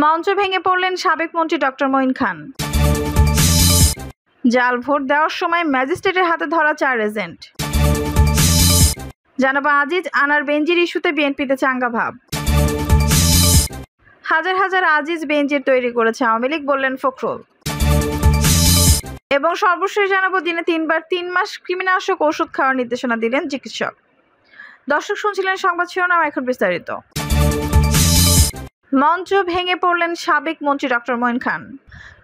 মঞ্চ ভেঙে পড়লেন সাবেক মন্ত্রী ডক্টর মঈন খান। জাল ভোট দেওয়ার সময় ম্যাজিস্ট্রেটের হাতে ধরা 4 এজেন্ট। জানাবো আজিজ আনার বেঞ্জির ইস্যুতে বিএনপিতে চাঙ্গা ভাব। হাজার হাজার আজিজ বেঞ্জির তৈরি করেছে আওয়ামী লীগ, বললেন ফখরুল। এবং সর্বশেষ জানাবো দিনে 3 বার 3 মাস কৃমিনাশক ওষুধ খাওয়ার নির্দেশনা দিলেন চিকিৎসক। দর্শক শুনছিলেন সংবাদ শিরোনাম, এখন বিস্তারিত। মঞ্চ ভেঙে পড়লেন সাবেক মন্ত্রী ডক্টর মঈন খান।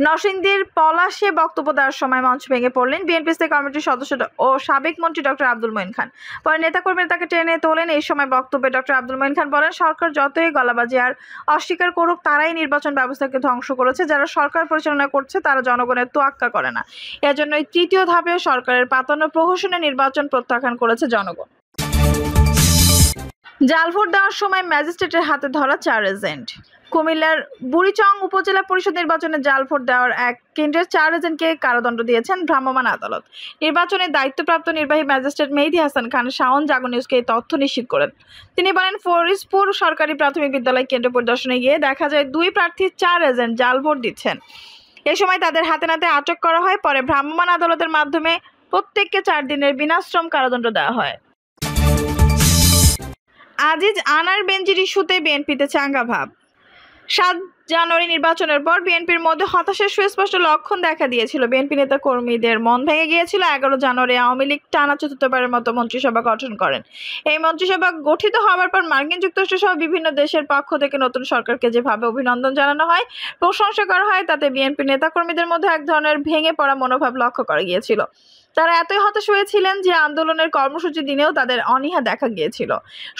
নরসিংদীর পলাশে বক্তব্য দেওয়ার সময় মঞ্চ ভেঙে পড়লেন বিএনপি স্থায়ী কমিটির সদস্য ও সাবেক মন্ত্রী ডক্টর আব্দুল মঈন খান। পরে নেতাকর্মীরা তাকে টেনে তোলেন। এই সময় বক্তব্যে ডক্টর আব্দুল মঈন খান বলেন, সরকার যতই গলাবাজি আর অস্বীকার করুক, তারাই নির্বাচন ব্যবস্থাকে ধ্বংস করেছে। যারা সরকার পরিচালনা করছে তারা জনগণের তোয়াক্কা করে না। এজন্যই তৃতীয় ধাপেও সরকারের পাতানো প্রহসনে নির্বাচন প্রত্যাখ্যান করেছে জনগণ। জাল ভোট দেওয়ার সময় ম্যাজিস্ট্রেটের হাতে ধরা 4 এজেন্ট। কুমিল্লার বুড়িচং উপজেলা পরিষদ নির্বাচনে জাল ভোট দেওয়ার এক কেন্দ্রের 4 এজেন্টকে কারাদণ্ড দিয়েছেন ভ্রাম্যমাণ আদালত। নির্বাচনের দায়িত্বপ্রাপ্ত নির্বাহী ম্যাজিস্ট্রেট মেহেদী হাসান খান শাওন জাগো নিউজকে এই তথ্য নিশ্চিত করেন। তিনি বলেন, ফরিদপুর সরকারি প্রাথমিক বিদ্যালয় কেন্দ্র পরিদর্শনে গিয়ে দেখা যায় 2 প্রার্থী 4 এজেন্ট জাল ভোট দিচ্ছেন। এ সময় তাদের হাতে নাতে আটক করা হয়। পরে ভ্রাম্যমাণ আদালতের মাধ্যমে প্রত্যেককে 4 দিনের বিনাশ্রম কারাদণ্ড দেওয়া হয়। আজিজ আনার বেঞ্জির ইস্যুতে বিএনপিতে চাঙ্গা ভাব। 7 জানুয়ারি নির্বাচনের পর বিএনপির মধ্যে হতাশার সুস্পষ্ট লক্ষণ দেখা দিয়েছিল। বিএনপি নেতা কর্মীদের মন ভেঙে গিয়েছিল। 11 জানুয়ারি আওয়ামী লীগ টানা 4র্থবারের মতো মন্ত্রিসভা গঠন করেন। এই মন্ত্রিসভা গঠিত হওয়ার পর মার্কিন যুক্তরাষ্ট্র সহ বিভিন্ন দেশের পক্ষ থেকে নতুন সরকারকে যেভাবে অভিনন্দন জানানো হয়, প্রশংসা করা হয়, তাতে বিএনপি নেতাকর্মীদের মধ্যে এক ধরনের ভেঙে পড়া মনোভাব লক্ষ্য করা গিয়েছিল। তারা এতই হতাশ হয়েছিলেন যে আন্দোলনের কর্মসূচি দিনেও তাদের অনীহা দেখা গিয়েছিল।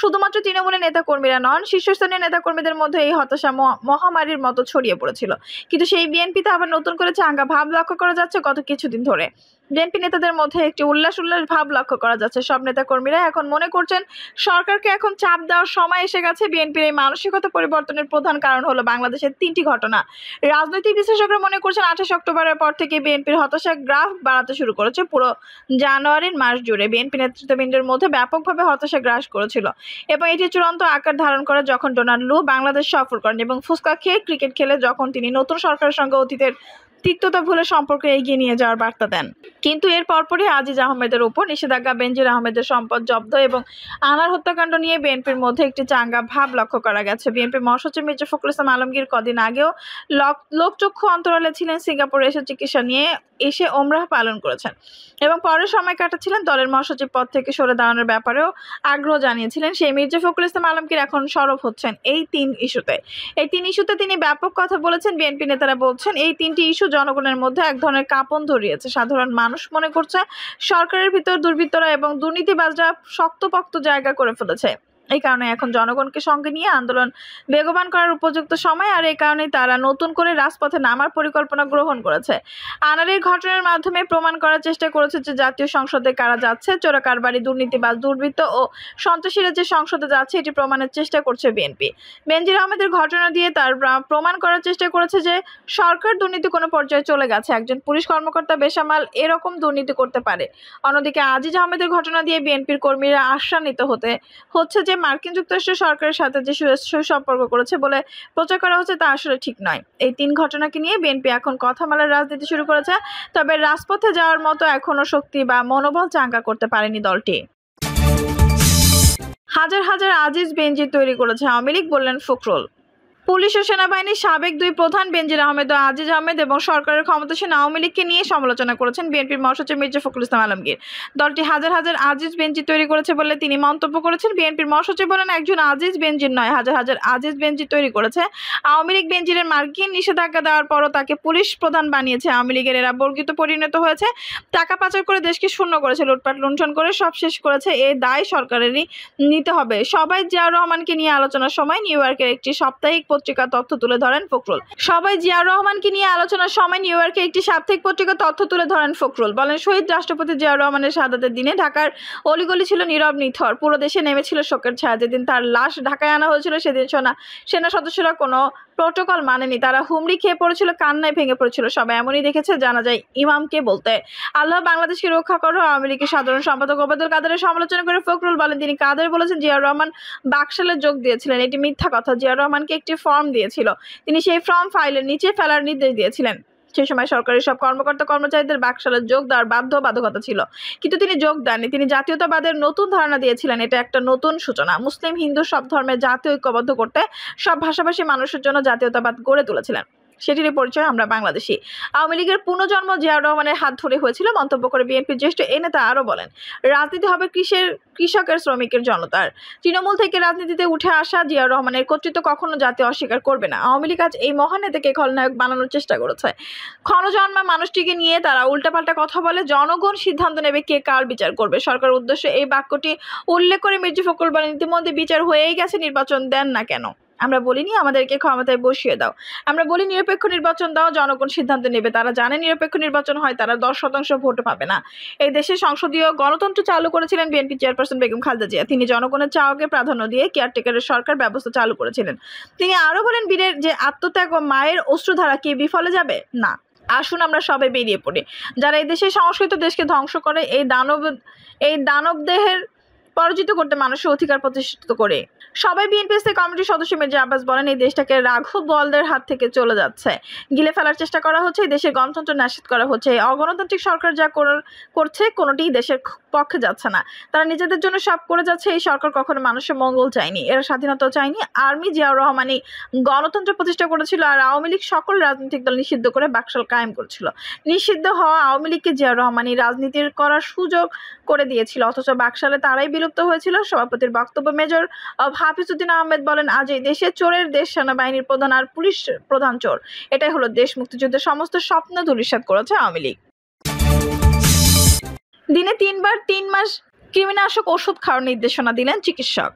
শুধুমাত্র তৃণমূলের নেতাকর্মীরা নন, শীর্ষস্থানীয় নেতাকর্মীদের মধ্যে এই হতাশা মহামারীর মতো ছড়িয়ে পড়েছিল। কিন্তু সেই বিএনপিতে আবার নতুন করে চাঙ্গা ভাব লক্ষ্য করা যাচ্ছে গত কিছুদিন ধরে। বিএনপি নেতাদের মধ্যে একটি উল্লাস ভাব লক্ষ্য করা যাচ্ছে। সব নেতাকর্মীরা এখন মনে করছেন সরকারকে এখন চাপ দেওয়ার সময় এসে গেছে। বিএনপির এই মানসিকতা পরিবর্তনের প্রধান কারণ হলো বাংলাদেশের 3টি ঘটনা। রাজনৈতিক বিশ্লেষকরা মনে করছেন 28 অক্টোবরের পর থেকে বিএনপির হতাশা গ্রাফ বাড়াতে শুরু করেছে। পুরো জানুয়ারির মাস জুড়ে বিএনপি নেতৃত্ববৃন্দের মধ্যে ব্যাপকভাবে হতাশা গ্রাস করেছিল এবং এটি চূড়ান্ত আকার ধারণ করে যখন ডোনাল্ড লু বাংলাদেশ সফর করেন এবং ফুচকা খেয়ে ক্রিকেট খেলে যখন তিনি নতুন সরকারের সঙ্গে অতীতের তিক্ততা ভুলে সম্পর্কে এগিয়ে নিয়ে যাওয়ার বার্তা দেন। কিন্তু এর পরপরই আজিজ আহমেদের উপর নিষেধাজ্ঞা, বেনজির আহমেদের সম্পদ জব্দ এবং আনার হত্যাকাণ্ড নিয়ে বিএনপির মধ্যে একটি চাঙ্গা ভাব লক্ষ্য করা গেছে। বিএনপির মহাসচিব মির্জা ফখরুল ইসলাম আলমগীর কদিন আগেও লোকচক্ষু অন্তরালে ছিলেন। সিঙ্গাপুরে এসে চিকিৎসা নিয়ে এসে ওমরাহ পালন করেছেন এবং পরে সময় কাটাচ্ছিলেন। দলের মহাসচিব পদ থেকে সরে দাঁড়ানোর ব্যাপারেও আগ্রহ জানিয়েছিলেন। সেই মির্জা ফখরুল ইসলাম আলমগীর এখন সরব হচ্ছেন এই 3 ইস্যুতে। এই 3 ইস্যুতে তিনি ব্যাপক কথা বলেছেন। বিএনপি নেতারা বলছেন এই 3টি ইস্যু জনগণের মধ্যে এক ধরনের কাঁপন ধরিয়েছে। সাধারণ মানুষ মনে করছে সরকারের ভিতর দুর্বৃত্তরা এবং দুর্নীতিবাজরা শক্তপোক্ত জায়গা করে ফেলেছে। এই কারণে এখন জনগণকে সঙ্গে নিয়ে আন্দোলন বেগবান করার উপযুক্ত সময়, আর এই কারণেই তারা নতুন করে রাজপথে নামার পরিকল্পনা গ্রহণ করেছে। আনারের ঘটনার মাধ্যমে প্রমাণ করার চেষ্টা করেছে যে জাতীয় সংসদে কারা যাচ্ছে, চোরাকারবারি, দুর্নীতিবাজ, দুর্বৃত্ত ও সন্ত্রাসীরা যে সংসদে যাচ্ছে এটি প্রমাণের চেষ্টা করছে বিএনপি। বেনজির আহমেদের ঘটনা দিয়ে তার প্রমাণ করার চেষ্টা করেছে যে সরকার দুর্নীতি কোনো পর্যায়ে চলে গেছে। একজন পুলিশ কর্মকর্তা বেসামাল এরকম দুর্নীতি করতে পারে। অন্যদিকে আজিজ আহমেদের ঘটনা দিয়ে বিএনপির কর্মীরা আশান্বিত হচ্ছে যে মার্কিন যুক্তরাষ্ট্র সরকারের সাথে যে সুসম্পর্ক করেছে বলে প্রচার করা হচ্ছে তা আসলে ঠিক নয়। এই 3 ঘটনাকে নিয়ে বিএনপি এখন কথা বলার রাজনীতি শুরু করেছে। তবে রাজপথে যাওয়ার মতো এখনো শক্তি বা মনোবল চাঙ্গা করতে পারেনি দলটি। হাজার হাজার আজিজ বেঞ্জির তৈরি করেছে আওয়ামী লীগ, বললেন ফখরুল। পুলিশ ও সেনাবাহিনীর সাবেক 2 প্রধান বেনজির আহমেদ ও আজিজ আহমেদ এবং সরকারের ক্ষমতাসীন আওয়ামী লীগকে নিয়ে সমালোচনা করেছেন বিএনপির মহাসচিব মির্জা ফখরুল ইসলাম আলমগীর। দলটি হাজার হাজার আজিজ বেনজির তৈরি করেছে বলে তিনি মন্তব্য করেছেন। বিএনপির মহাসচিব বলেন, একজন আজিজ বেনজির নয়, হাজার হাজার আজিজ বেনজির তৈরি করেছে আওয়ামী লীগ। বেনজিরের মার্কিন নিষেধাজ্ঞা দেওয়ার পরও তাকে পুলিশ প্রধান বানিয়েছে আওয়ামী লীগের। এরা বর্গিত পরিণত হয়েছে, টাকা পাচার করে দেশকে শূন্য করেছে, লুটপাট লুণ্ঠন করে সব শেষ করেছে। এই দায় সরকারেরই নিতে হবে। সবাই জিয়াউর রহমানকে নিয়ে আলোচনার সময় নিউ ইয়র্কের একটি সাপ্তাহিক পত্রিকা তথ্য তুলে ধরেন ফখরুল। সবাই জিয়াউর রহমানকে নিয়ে আলোচনার সময় নিউ ইয়র্কের একটি সাপ্তাহিক পত্রিকা তথ্য তুলে ধরেন ফখরুল। বলেন, শহীদ রাষ্ট্রপতি জিয়াউর রহমানের শাহাদাতের দিনে ঢাকার অলিগলি ছিল নীরব নিথর। পুরো দেশে নেমেছিল শোকের ছায়া। যেদিন তার লাশ ঢাকায় আনা হয়েছিল সেদিন সেনা সদস্যরা কোনো প্রোটোকল মানেনি, তারা হুমড়ি খেয়ে পড়েছিল, কান্নায় ভেঙে পড়েছিল। সবাই এমনই দেখেছে, জানা যায় ইমামকে বলতে। আল্লাহ বাংলাদেশকে রক্ষা করো। আওয়ামী লীগের সাধারণ সম্পাদক ওবায়দুল কাদেরের সমালোচনা করে ফখরুল বলেন, তিনি কাদের বলেছেন জিয়াউর রহমান বাকশালে যোগ দিয়েছিলেন, এটি মিথ্যা কথা। জিয়াউর রহমানকে একটি ফর্ম দিয়েছিল, তিনি সেই ফর্ম ফাইলের নিচে ফেলার নির্দেশ দিয়েছিলেন। সেই সময় সরকারি সব কর্মকর্তা কর্মচারীদের বাকশালে যোগ দেওয়ার বাধ্যবাধকতা ছিল, কিন্তু তিনি যোগ দেননি। তিনি জাতীয়তাবাদের নতুন ধারণা দিয়েছিলেন, এটা একটা নতুন সূচনা। মুসলিম হিন্দু সব ধর্মের জাতি ঐক্যবদ্ধ করতে সব ভাষাভাষী মানুষের জন্য জাতীয়তাবাদ গড়ে তুলেছিলেন, সেটিরই পরিচয় আমরা বাংলাদেশি। আওয়ামী লীগের পুনর্জন্ম জিয়াউর রহমানের হাত ধরে হয়েছিল মন্তব্য করে বিএনপির জ্যেষ্ঠ এই নেতা আরও বলেন, রাজনীতি হবে কৃষকের, শ্রমিকের, জনতার। তৃণমূল থেকে রাজনীতিতে উঠে আসা জিয়াউর রহমানের কর্তৃত্ব কখনো জাতি অস্বীকার করবে না। আওয়ামী লীগ আজ এই মহান নেতাকে খলনায়ক বানানোর চেষ্টা করেছে। ক্ষণজন্মা মানুষটিকে নিয়ে তারা উল্টাপাল্টা কথা বলে। জনগণ সিদ্ধান্ত নেবে কে কার বিচার করবে। সরকারের উদ্দেশ্যে এই বাক্যটি উল্লেখ করে মির্জা ফখরুল বলেন, ইতিমধ্যে বিচার হয়েই গেছে, নির্বাচন দেন না কেন? আমরা বলিনি আমাদেরকে ক্ষমতায় বসিয়ে দাও, আমরা বলি নিরপেক্ষ নির্বাচন দাও, জনগণ সিদ্ধান্ত নেবে। তারা জানে নিরপেক্ষ নির্বাচন হয় তারা 10% ভোটও পাবে না। এই দেশে সংসদীয় গণতন্ত্র চালু করেছিলেন বিএনপি চেয়ারপারসন বেগম খালেদা জিয়া। তিনি জনগণের চাওয়াকে প্রাধান্য দিয়ে কেয়ারটেকারের সরকার ব্যবস্থা চালু করেছিলেন। তিনি আরও বলেন, বীরের যে আত্মত্যাগ ও মায়ের অশ্রুধারা কি বিফলে যাবে? না। আসুন আমরা সবাই বেরিয়ে পড়ি। যারা এই দেশের সংস্কৃত দেশকে ধ্বংস করে, এই দানবদেহের পরাজিত করতে মানুষের অধিকার প্রতিষ্ঠিত করে। সবাই বিএনপিএসসি কমিটির সদস্য মির্জা আব্বাস বলেন, এই দেশটাকে রাঘব বোয়ালদের হাত থেকে চলে যাচ্ছে, গিলে ফেলার চেষ্টা করা হচ্ছে, এই দেশের গণতন্ত্র নিশ্চিত করা হচ্ছে। এই অগণতান্ত্রিক সরকার যা করছে কোনোটিই দেশের পক্ষে যাচ্ছে না। তারা নিজেদের জন্য সব করে যাচ্ছে। এই সরকার কখনো মানুষের মঙ্গল চায়নি, এরা স্বাধীনতাও চায়নি। আর্মি জিয়াউর রহমানই গণতন্ত্র প্রতিষ্ঠা করেছিল, আর আওয়ামী লীগ সকল রাজনৈতিক দল নিষিদ্ধ করে বাকশাল কায়েম করেছিল। নিষিদ্ধ হওয়া আওয়ামী লীগকে জিয়াউর রহমানই রাজনীতির করার সুযোগ করে দিয়েছিল, অথচ বাকশালে তারাই বিলুপ্ত হয়েছিল। সভাপতির বক্তব্য মেজর হাফিজউদ্দিন আহমেদ বলেন, আজ এই দেশে চোরের দেশ, সেনাবাহিনীর প্রধান আর পুলিশ প্রধান চোর। এটাই হলো দেশ। মুক্তিযুদ্ধের সমস্ত স্বপ্ন ধূলিসাৎ করেছে আওয়ামী লীগ। দিনে 3 বার 3 মাস কৃমিনাশক ওষুধ খাওয়ার নির্দেশনা দিলেন চিকিৎসক।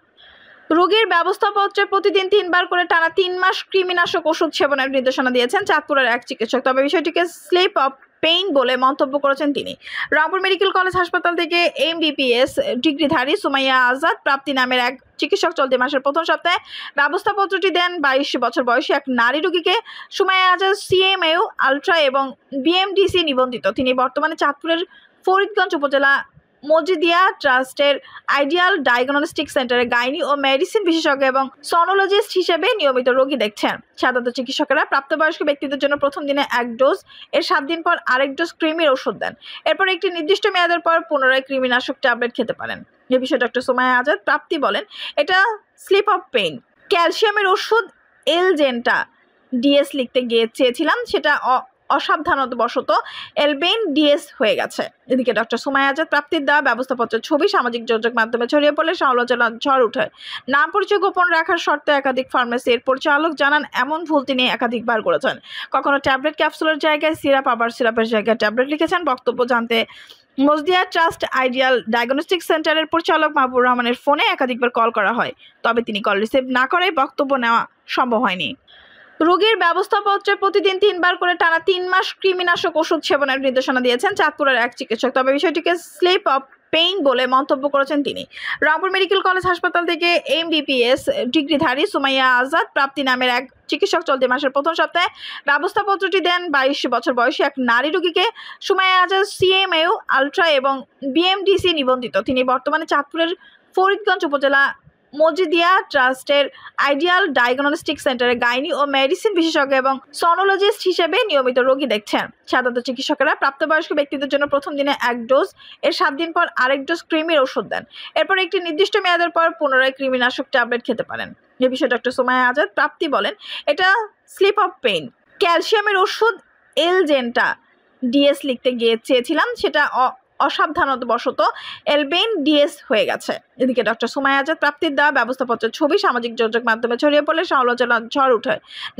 রোগীর ব্যবস্থাপত্রে প্রতিদিন 3 বার করে টানা 3 মাস কৃমিনাশক ওষুধ সেবনের নির্দেশনা দিয়েছেন চাঁদপুরের এক চিকিৎসক। তবে বিষয়টিকে স্লিপ অফ পেইন বলে মন্তব্য করেছেন তিনি। রংপুর মেডিকেল কলেজ হাসপাতাল থেকে MBBS ডিগ্রিধারী সুমাইয়া আজাদ প্রাপ্তি নামের এক চিকিৎসক চলতি মাসের প্রথম সপ্তাহে ব্যবস্থাপত্রটি দেন 22 বছর বয়সী এক নারী রোগীকে। সুমাইয়া আজাদ CMU আলট্রা এবং BMDC নিবন্ধিত। তিনি বর্তমানে চাঁদপুরের ফরিদগঞ্জ উপজেলা মজিদিয়া ট্রাস্টের আইডিয়াল ডায়াগনস্টিক সেন্টারে গাইনি ও মেডিসিন বিশেষজ্ঞ এবং সনোলজিস্ট হিসেবে নিয়মিত রোগী দেখছেন। সাধারণত চিকিৎসকেরা প্রাপ্তবয়স্ক ব্যক্তিদের জন্য প্রথম দিনে 1 ডোজ, এর 7 দিন পর আরেক ডোজ কৃমির ওষুধ দেন। এরপর একটি নির্দিষ্ট মেয়াদের পর পুনরায় কৃমিনাশক ট্যাবলেট খেতে পারেন। এ বিষয়ে ডক্টর সুমাইয়া আজাদ প্রাপ্তি বলেন, এটা স্লিপ অফ পেইন। ক্যালসিয়ামের ওষুধ এলজেন্টা DS লিখতে চেয়েছিলাম, সেটা অসাবধানতাবশত এলবেন DS হয়ে গেছে। এদিকে ডক্টর সুমাইয়া আজাদ প্রাপ্তির দেওয়া ব্যবস্থাপত্রের ছবি সামাজিক যোগাযোগ মাধ্যমে ছড়িয়ে পড়লে সমালোচনার ঝড় ওঠে। নাম পরিচয় গোপন রাখার শর্তে একাধিক ফার্মেসির পরিচালক জানান, এমন ভুল তিনি একাধিকবার করেছেন। কখনো ট্যাবলেট ক্যাপসুলের জায়গায় সিরাপ, আবার সিরাপের জায়গায় ট্যাবলেট লিখেছেন। বক্তব্য জানতে মজদিয়া ট্রাস্ট আইডিয়াল ডায়াগনস্টিক সেন্টারের পরিচালক মাহবুব রহমানের ফোনে একাধিকবার কল করা হয়, তবে তিনি কল রিসিভ না করায় বক্তব্য নেওয়া সম্ভব হয়নি। রোগীর ব্যবস্থাপত্রে প্রতিদিন 3 বার করে টানা 3 মাস কৃমিনাশক ওষুধ সেবনের নির্দেশনা দিয়েছেন চাঁদপুরের এক চিকিৎসক। তবে বিষয়টিকে স্লিপ অফ পেইন বলে মন্তব্য করেছেন তিনি। রংপুর মেডিকেল কলেজ হাসপাতাল থেকে MBBS ডিগ্রিধারী সুমাইয়া আজাদ প্রাপ্তি নামের এক চিকিৎসক চলতি মাসের প্রথম সপ্তাহে ব্যবস্থাপত্রটি দেন 22 বছর বয়সী এক নারী রোগীকে। সুমাইয়া আজাদ CMU আলট্রা এবং BMDC নিবন্ধিত। তিনি বর্তমানে চাঁদপুরের ফরিদগঞ্জ উপজেলা মজিদিয়া ট্রাস্টের আইডিয়াল ডায়াগনস্টিক সেন্টারে গাইনি ও মেডিসিন বিশেষজ্ঞ এবং সনোলজিস্ট হিসেবে নিয়মিত রোগী দেখছেন। সাধারণত চিকিৎসকেরা প্রাপ্তবয়স্ক ব্যক্তিদের জন্য প্রথম দিনে 1 ডোজ, এর 7 দিন পর আরেক ডোজ কৃমির ওষুধ দেন। এরপর একটি নির্দিষ্ট মেয়াদের পর পুনরায় কৃমিনাশক ট্যাবলেট খেতে পারেন। এ বিষয়ে ডক্টর সুমাইয়া আজাদ প্রাপ্তি বলেন, এটা স্লিপ অফ পেইন। ক্যালসিয়ামের ওষুধ এলজেন্টা DS লিখতে চেয়েছিলাম, সেটা অসাবধানতাবশত এলবেন DS হয়ে গেছে। এদিকে ডক্টর সুমাইয়া আজাদ প্রাপ্তির দেওয়া ব্যবস্থাপত্রের ছবি সামাজিক যোগাযোগ মাধ্যমে ছড়িয়ে পড়লে সমালোচনার ঝড় ওঠে।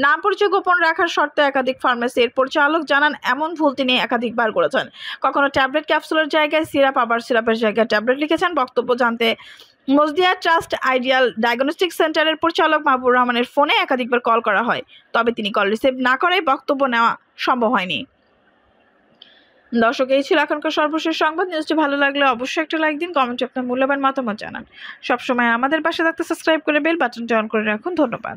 নাম পরিচয় গোপন রাখার শর্তে একাধিক ফার্মেসির পরিচালক জানান, এমন ভুল তিনি একাধিকবার করেছেন। কখনো ট্যাবলেট ক্যাপসুলের জায়গায় সিরাপ, আবার সিরাপের জায়গায় ট্যাবলেট লিখেছেন। বক্তব্য জানতে মজদিয়া ট্রাস্ট আইডিয়াল ডায়াগনস্টিক সেন্টারের পরিচালক মাহবুব রহমানের ফোনে একাধিকবার কল করা হয়, তবে তিনি কল রিসিভ না করায় বক্তব্য নেওয়া সম্ভব হয়নি। দর্শক, এই ছিল এখনকার সর্বশেষ সংবাদ। নিউজটি ভালো লাগলে অবশ্যই একটা লাইক দিন, কমেন্টে আপনার মূল্যবান মতামত জানান। সবসময় আমাদের পাশে থাকতে সাবস্ক্রাইব করে বেল বাটনটি অন করে রাখুন। ধন্যবাদ।